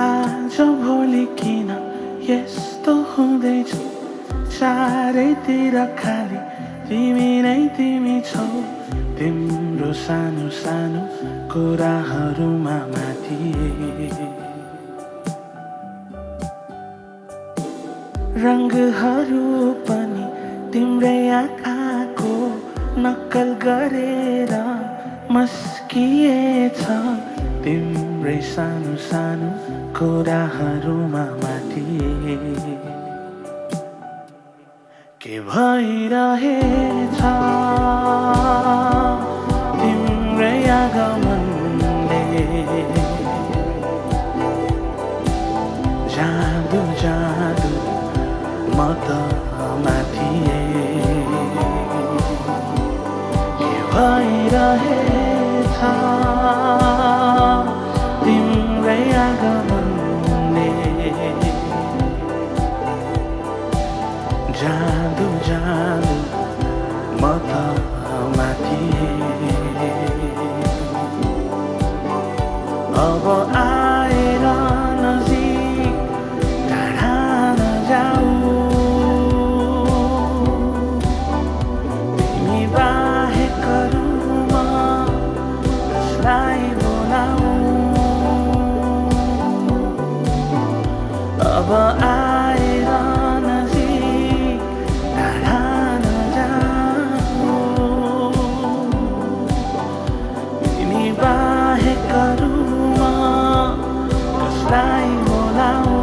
आज भोलि किन यस्तो हुँदैछ चारैतिर खाली तिमी नै तिमी छौ तिम्रो सानो सानो कुराहरूमा माथिए रङ्गहरू पनि तिम्रै आँखाको नक्कल गरेर मस्किएछ तिम्रै सानो सानो कुराहरूमा माथिए के भइरहेछ तिम्रै आगमनले जादु जादु म त माथिए के भइरहेछ तिम्रै आगमनले जादु जादु म त माथिए अब आएर नजिक टाढा नजाऊ तिमी बाहेक अरू म कसलाई बोलाऊ अब आएर नजिक टाढा नजाऊ तिमी बाहेक अरू म कसलाई बोलाऊ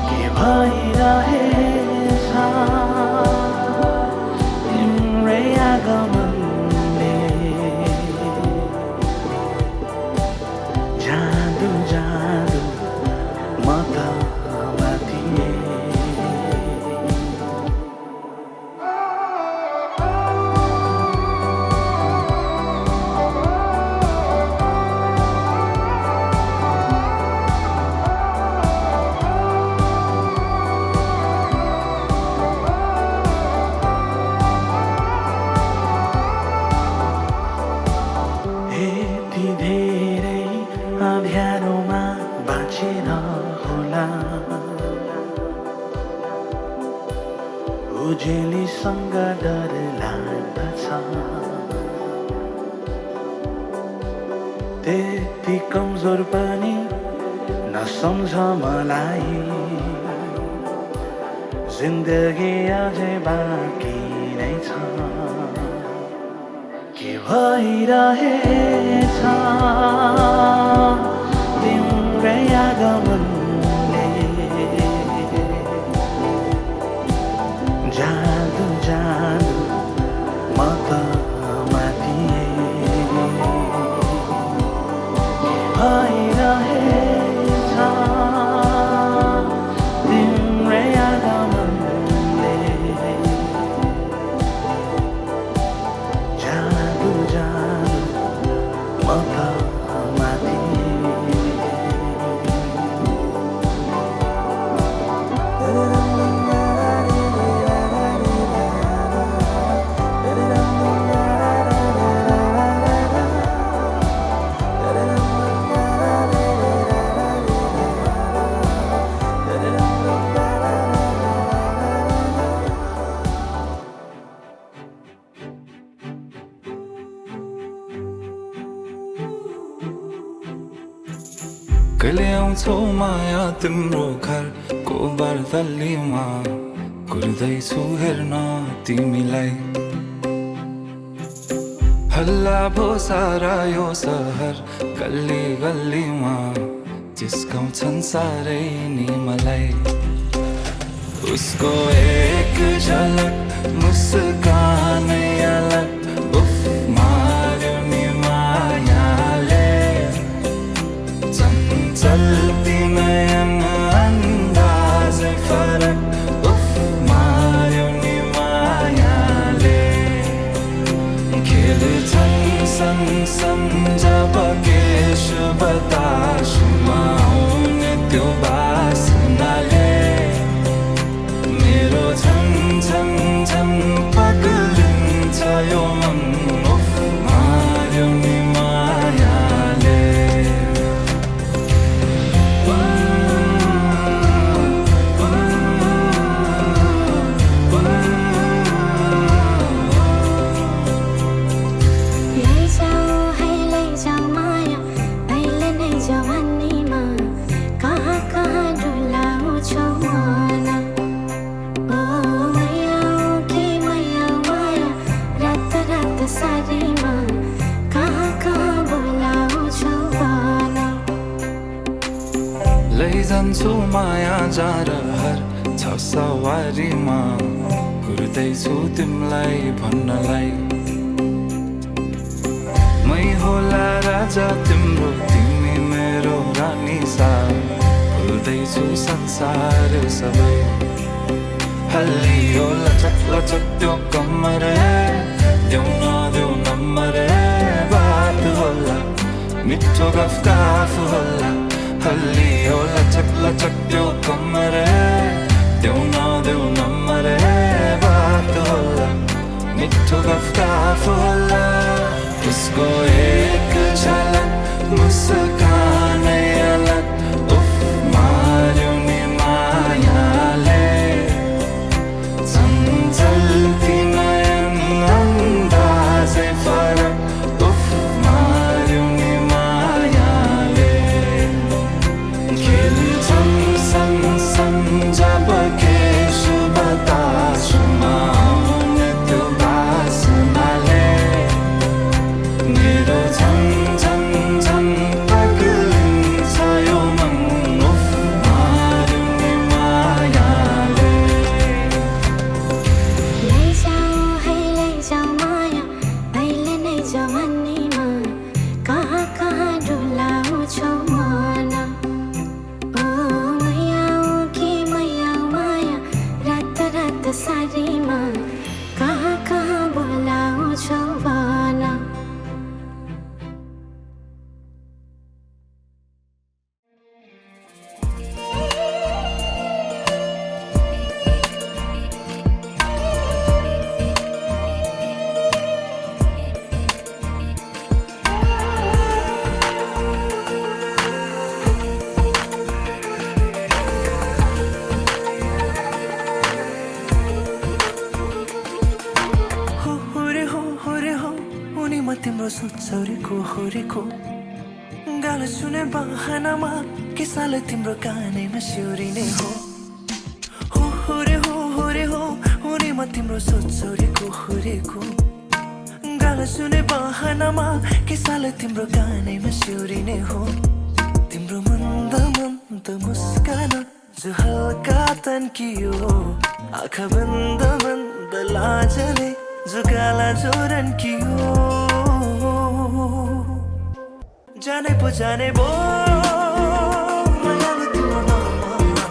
के भइरहेछ तिम्रै आगमनले जादु जादु म त माथिए यति धेरै अँध्यारोमा बाँचेर होला उजेलीसँग डर लाग्दछ त्यति कमजोर पनि नसम्झ मलाई जिन्दगी अझै बाँकी नै छ के भइरहेछ तिम्रै आगमनले जादु जादु म त माथिए के भइरहेछ तिम्रै आगमनले जादु जादु म त माथिए कहिले आउँछौ माया तिम्रो घरको बर्दलीमा कुर्दैछु हेर्न तिमीलाई हल्ला भो सारा यो सहर गल्ली गल्लीमा जिस्काउँछन् सारै नि मलाई उसको एक झलक मुस्कान छु माया जार हर छ सवारीमा कुर्दैछु तिमीलाई भन्नलाई मै होला राजा तिम्रो तिमी मेरो रानी सा भुल्दैछु संसार सबै हल्लियो लचक लचक त्यो कम्मर देऊ नदेऊ नम्बर बात होला मिठो गफ होला हल्लियो लचक लचक त्यो कम्मर देऊ नदेऊ नम्बर बात होला मिठो गफ होला उसको एक झलक मुस्कान अलग उफ मार्यो नि मायाले चञ्चल्ती नयन अन्दाजै फरक उफ मार्यो नि मायाले खेल्छन् सन जब केशु बतासुमा आउने त्यो बासनाले मेरो झन् झन् झन् पग्लिन्छ यो मन उफ मार्यो नि मायाले लैजाऊ माया अहिले नै जवानीमा कहाँ कहाँ डुलाउँछौ मन ओ मैयाऊ कि मैयाऊ माया रात रात सारीमा कहाँ कहाँ बोलाउँछौ भन तिम्रो सोचौरीको होरेको गालो सुने बहानामा किसाले तिम्रो कानैमा सिउरिने हो रे हो हुने म तिम्रो सोचौरीको होरेको गालो सुने बहानामा किसाले तिम्रो कानैमा सिउरिने हो तिम्रो मन्द मन्द मुस्कान जो हल्का तन्कियो आँखा बन्द बन्द लाजले जो काला जोरन कियो जाने पो मायाले तिम्रो नाममा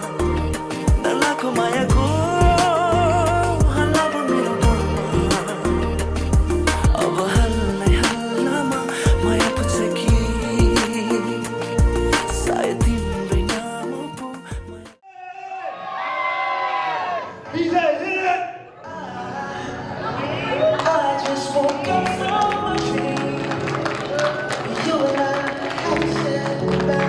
नलाको मायाको हल्ला पो मेरो घरमा अब हल्लामा माया पुग्छ कि सायद तिम्रै नाम पो I just woke up from a dream. You and I had said goodbye.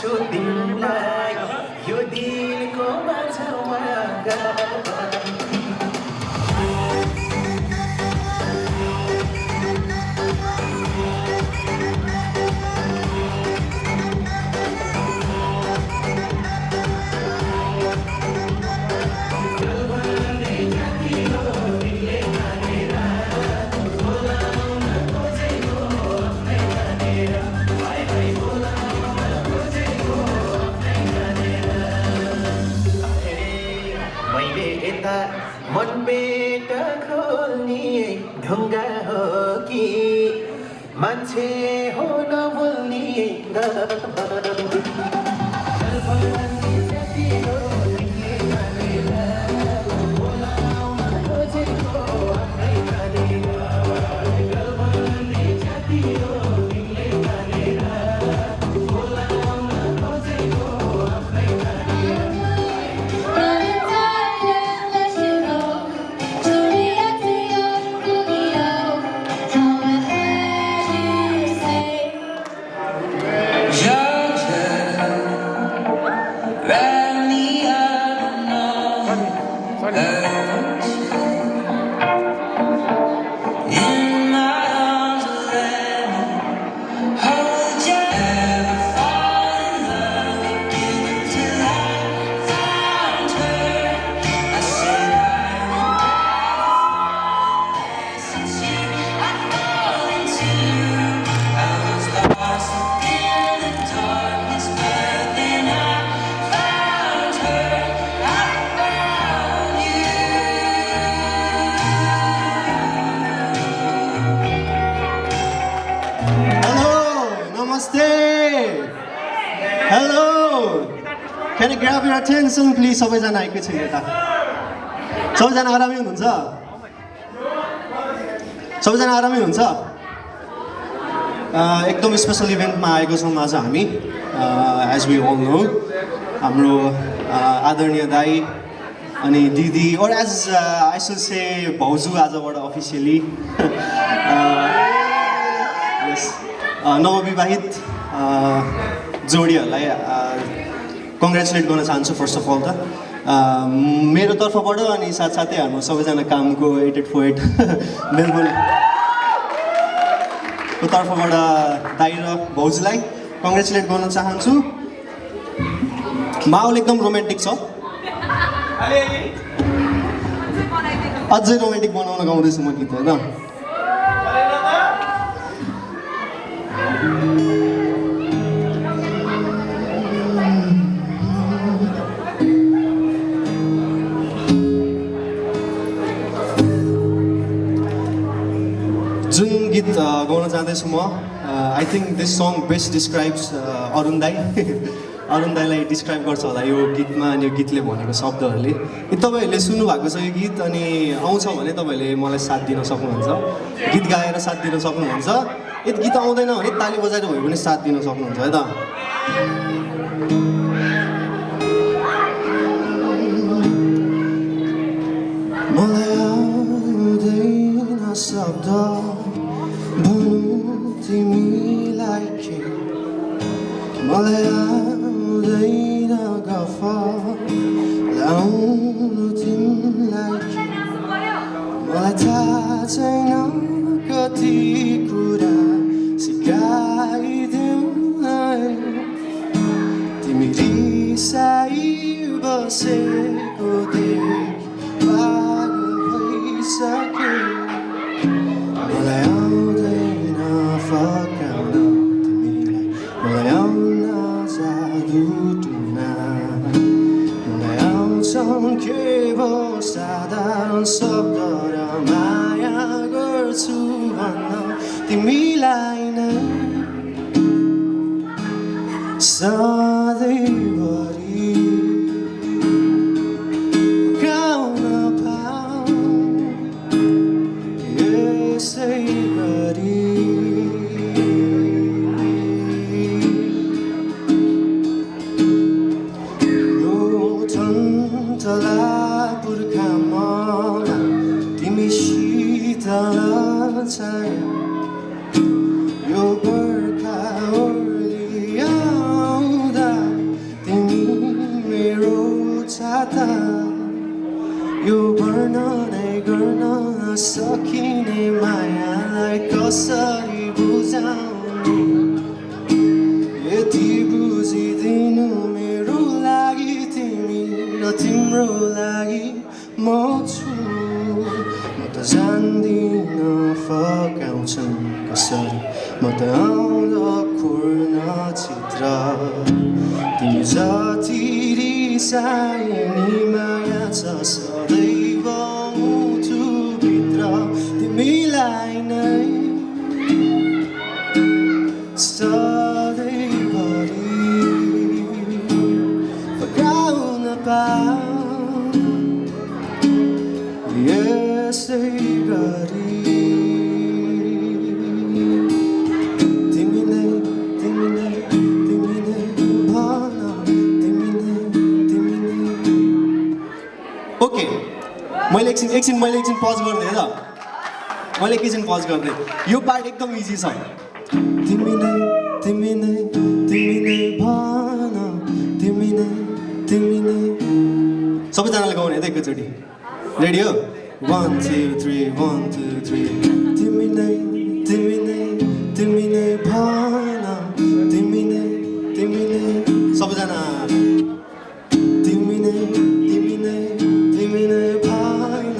छु तिमीलाई यो दिलको बाछामा मनपेट खोल्ने ढुङ्गा हो कि मान्छे हो नबोल्ने Hello! Can I grab your attention please? सबैजना एकैछिन यता सबैजना आरामै हुनुहुन्छ सबैजना आरामै हुनुहुन्छ एकदम स्पेशल इभेन्टमा आएको छौँ आज हामी एज वी अल नो हाम्रो आदरणीय दाइ अनि दिदी और एज आई सुड से भाउजू आजबाट अफिसियली नवविवाहित जोडीहरूलाई कङ्ग्रेचुलेट गर्न चाहन्छु फर्स्ट अफ अल त मेरो तर्फबाट अनि साथसाथै हाम्रो सबैजना कामको एटेड फोएट मेलबोर्नको तर्फबाट दाइ र भाउजूलाई कङ्ग्रेचुलेट गर्न चाहन्छु माहौल एकदम रोमान्टिक छ अझै रोमान्टिक बनाउन गाउँदैछु म गीत होइन जुन गीत गाउन जाँदैछु म I think this song best describes Arun दाई अरुण दाईलाई डिस्क्राइब गर्छ होला यो गीतमा अनि यो गीतले भनेको शब्दहरूले तपाईँहरूले सुन्नुभएको छ यो गीत अनि आउँछ भने तपाईँहरूले मलाई साथ दिन सक्नुहुन्छ गीत गाएर साथ दिन सक्नुहुन्छ यदि गीत आउँदैन भने ताली बजाएर भयो भने साथ दिन सक्नुहुन्छ है त मलाई आउँदैन शब्द तिमीलाई के मलाई आउँदैन गफ लाउनु तिमीलाई के मलाई थाहा छैन कति कुरा सिकाइदेऊ तिमी रिसाइ बसेको देख पागल भइसके मलाई आउँदैन फकाउन तिमीलाई मलाई आउन जादु टुना मलाई आउँछन् केवल साधारण शब्द र माया गर्छु भन्न तिमीलाई नै सधैँभरि गाउन पाऊँ यसै गरी यो ठन्तला पुर्खा मलाई तिमी शीतल छाया यो बर्खा ओर्लिआउँदा यो वर्णनै गर्न सकिने मायालाई कसरी बुझाउनु यति बुझिदिनु मेरो लागि तिमी र तिम्रो लागि म छु म त जान्दिन फकाउँछन् कसरी म त आउँदा खुर्न चित्र तिमी जति रिसाइनी माया छ सदैव मुटुभित्र तिमीलाई नै सधैँभरि फकाउन पाऊ यसै गरी ओके मैले एकछिन पज गर्दै ल मैले एकछिन पज गर्दै यो पार्ट एकदम इजी छ तिमी नै भन तिमी नै सबैजनाले गाउने है त एकैचोटि रेडी हो 1 2 3 1 2 3 तिमी नै भन तिमी नै सबैजना तिमी नै भन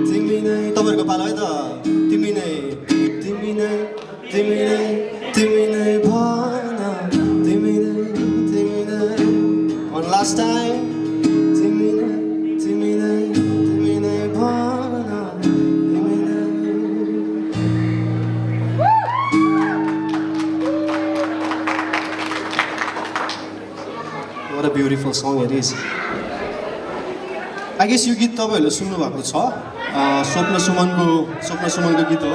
तिमी नै तपाईँहरूको पालो है त तिमी नै भन तिमी नै one last time तिमी नै भन तिमी नै What a beautiful song it is. I guess यो गीत तपाईँहरूले सुन्नुभएको छ स्वप्न सुमनको गीत हो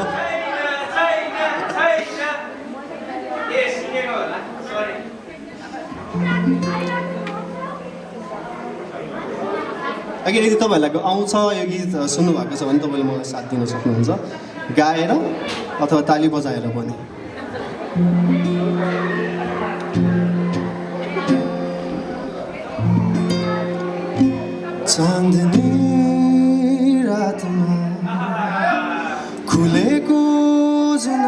अघि यदि तपाईँहरूलाई आउँछ यो गीत सुन्नुभएको छ भने तपाईँले मलाई साथ दिन सक्नुहुन्छ गाएर अथवा ताली बजाएर पनि चाँदनी रातमा खुलेको जुन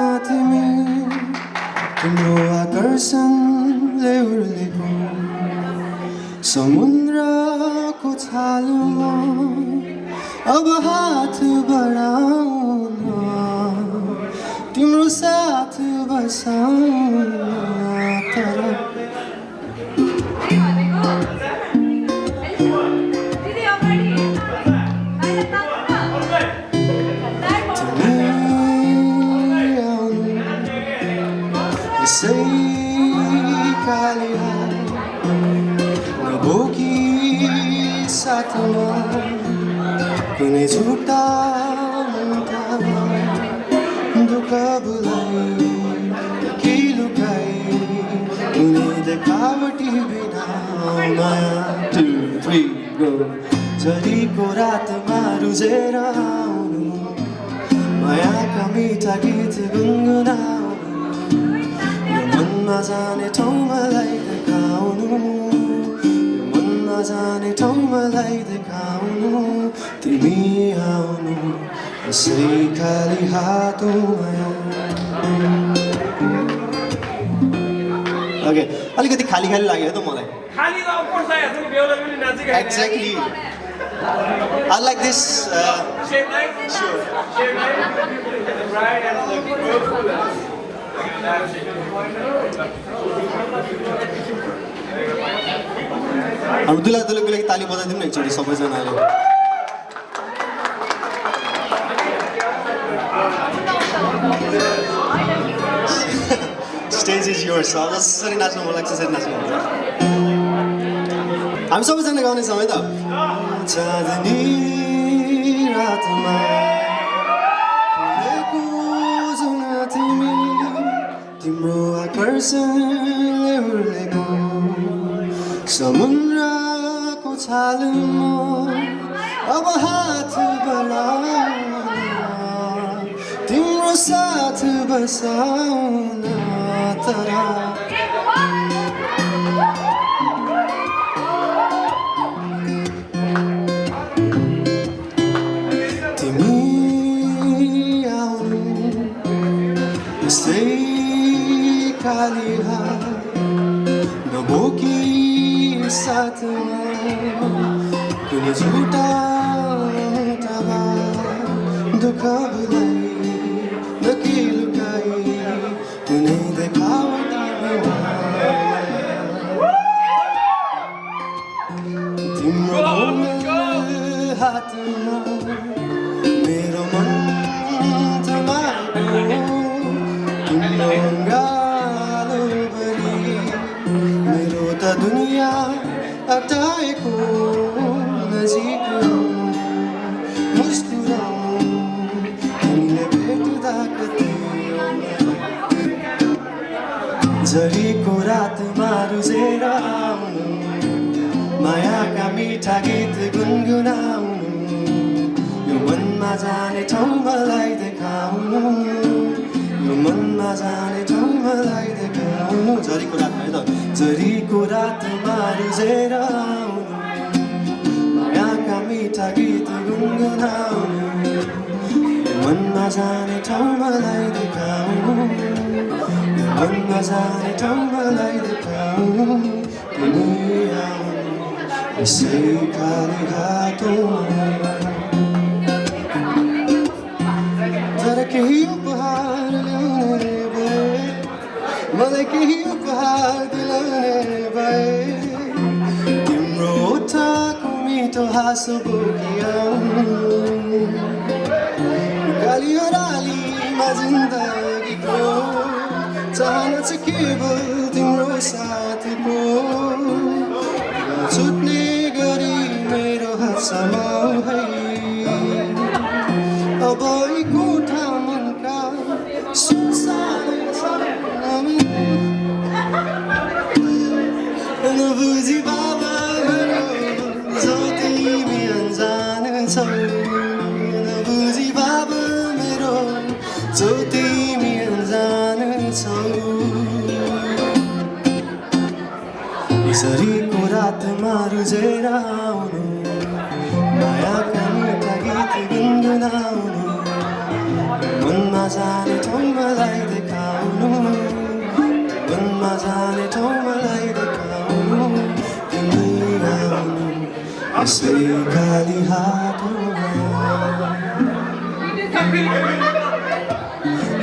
तिम्रो आकर्षणले उर्लेको समुद्रको छालमा अब हात बढाउन तिम्रो साथ बसाउन तर साथमा कुनै झुटा मुन्टामा दुःख भुलाई के लुकाई कुनै देखावटी बिना माया 2 3 गो झरीको रातमा रुझेर आउनु मायाका मिठा गीत गुनगुनाउनु यो मनमा जाने ठाउँ मलाई देखाउनु जाने ठाउँ मलाई देखाउनु तिमी आउनु यसै खाली हातमा ओके अलिकति खाली लाग्यो त मलाई एक्ज्याक्टली I like this अब दुलाको लागि ताली बजाइदिउँ न एकचोटि सबैजनाले स्टेज इज योर्स अब जसरी नाच्नु मन लाग्छ त्यसरी नाच्नुहुन्छ हामी सबैजना गाउनेछौँ है त चाँदनी रातमा खुलेको जुन तिम्रो आकर्षणले उर्लेको समुद्रको छालमा अब हात बढाउन तिम्रो साथ बसाउन तर झुटा तबा दुःख भुलाई नके लुकाई कुनै देखावटी तिम्रो हातमा मेरो मन थमाएको तिम्रो गालोभरि मेरो त दुनियाँ हटाएको नजिक मुस्कुराउनु तिमीले भेट्दा कति झरीको रातमा रुजेर आउनु मायाका मिठा गीत गुनगुनाउनु यो मनमा जाने ठाउँ मलाई देखाउनु यो मनमा जाने ठाउँ मलाई देखाउनु झरीको रातमा है त झरीको रातमा रुजेर आउनु मायाका मिठा गीत गुनगुनाउनु यो मनमा जाने ठाउँ मलाई देखाउनु यो मनमा जाने ठाउँ मलाई देखाउनु तिमी आउनु यसै खाली घाटोमा तर केही उपहार ल्याउने भए मलाई केही उपहार दिलाउने भए तिम्रो ओठको मिठो हाँसो बोकिआउनु काली ओह्रालीमा जिन्दगीको चाहना छ केवल तिम्रो साथको छुट्ने गरी मेरो हात समाऊ है अब यी कोठा मनका सुनसान नबुझी बाबा मेरो जो तिमी अनजान छौ नबुझी बाबा मेरो जो तिमी अनजान छौ झरीको रातमा रुजेर आउनु मायाका मिठा गीत गुनगुनाउनु मनमा जाने ठाउँ मलाई देखाउनु मनमा जाने ठाउँ मलाई देखाउनु तिमी आउनु यसै खाली हातमा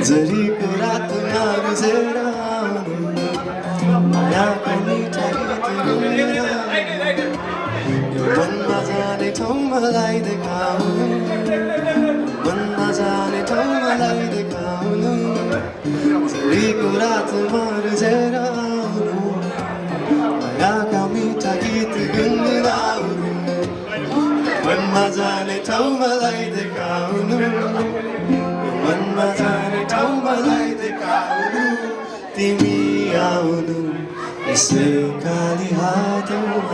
झरीको रातमा रुजेर आउनु मायाका मिठा गीत गुनगुनाउनु यो मनमा जाने ठाउँ मलाई देखाउनु मनमा जाने ठाउँ मलाई देखाउनु झरीको रातमा रुजेर आउनु मायाका मिठा गीत गुनगुनाउनु मनमा जाने ठाउँ मलाई देखाउनु मनमा जाने ठाउँ मलाई देखाउनु तिमी आउनु यसै खाली हातमा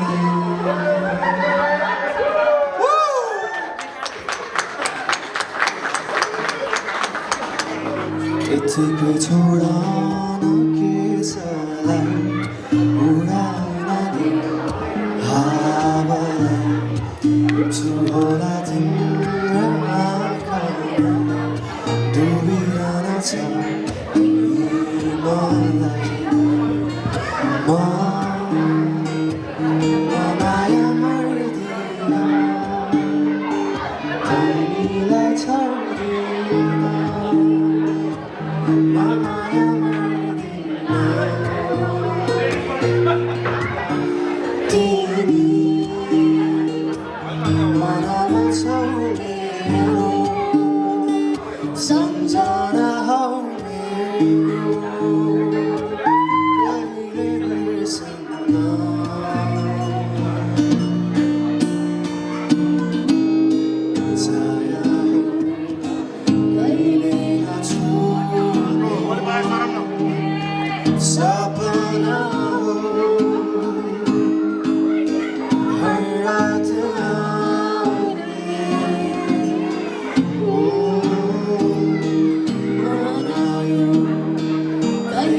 यतिकै छोडन केशलाई उडाउन दिनु हावालाई छुहोला तिम्रो आँखामा डुबिरहन छ मलाई माया मर्दिन तिमीलाई छर्दिन माया मर्दिन तिमी मनमा छौ मेरो सम्झना हौ मेरो सपना हो हर रात आउने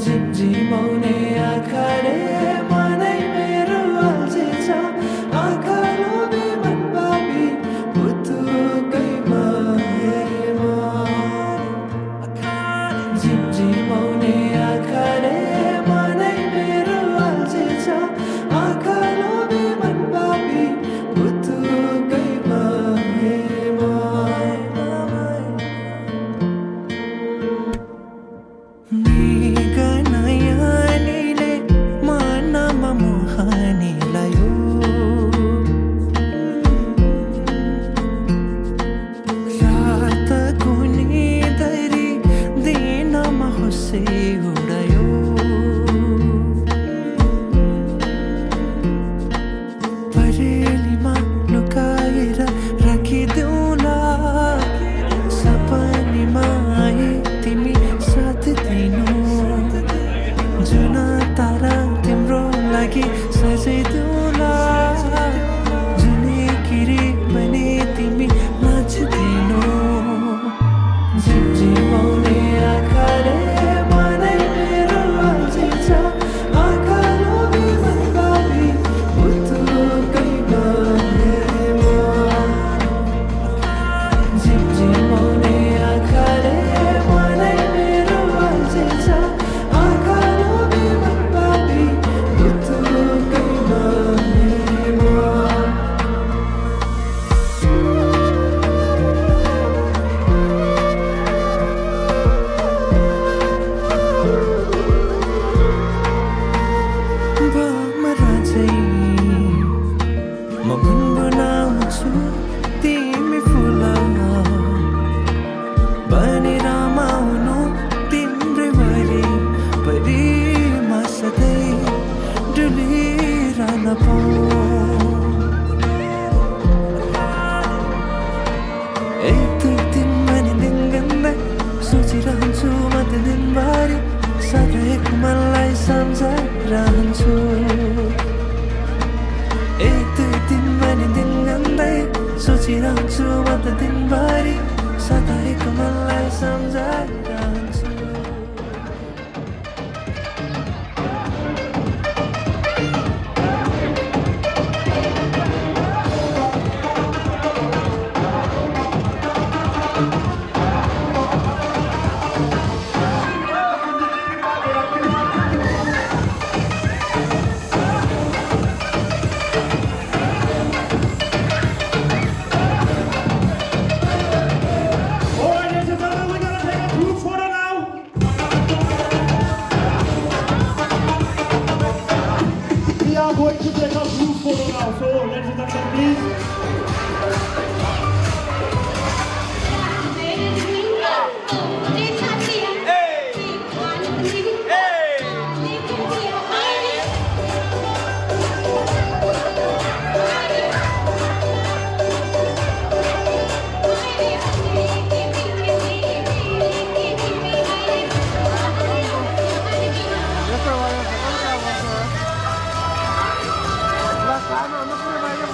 झिमझिमाउने आँखाले मनै मेरो अल्झिन्छ आँखा लोभी मन पापी पुतुकैमा हेरेमा झिमझिमाउने आँखाले मनै मेरो अल्झिन्छ आँखा लोभी मन पापी पुतुकैमा हेरेमा गनायानीले मनमा मोहानी लायो रातको निदरी दिनमा होसे उडायो परेलीमा लुकाएर राखिदेऊला सपनीमा आए तिमी साथ दिनु जुन तारा तिम्रो लागि सजाइदेऊला जुनै किरी भने तिमी नाचिदिनु झिमझिमाउने आँखाले मनै मेरो अल्झिन्छ आँखा लोभी मन पापी पुतुकैमा हेरेमा झिमझिमाउने आँखाले मनै मेरो अल्झिन्छ आँखा लोभी मन पापी पुतुकैमा हेरेमा भमरा चाहिँ म गुनगुनाउँछु तिमी फुल बनी रमाउनु तिम्रै वरिपरिमा सधैँ डुलिरहन पाऊँ एक दुई दिन भने दिन गन्दै सोचिरहन्छु म त दिनभरि सधैँको मनलाई सम्झाइरहन्छु एक दुई दिन भने दिन गन्दै सोचिरहन्छु म त दिनभरि सधैँको मनलाई सम्झाइरहन्छु Going to take a group photo now, so ladies and gentlemen, please. Ano po ba yung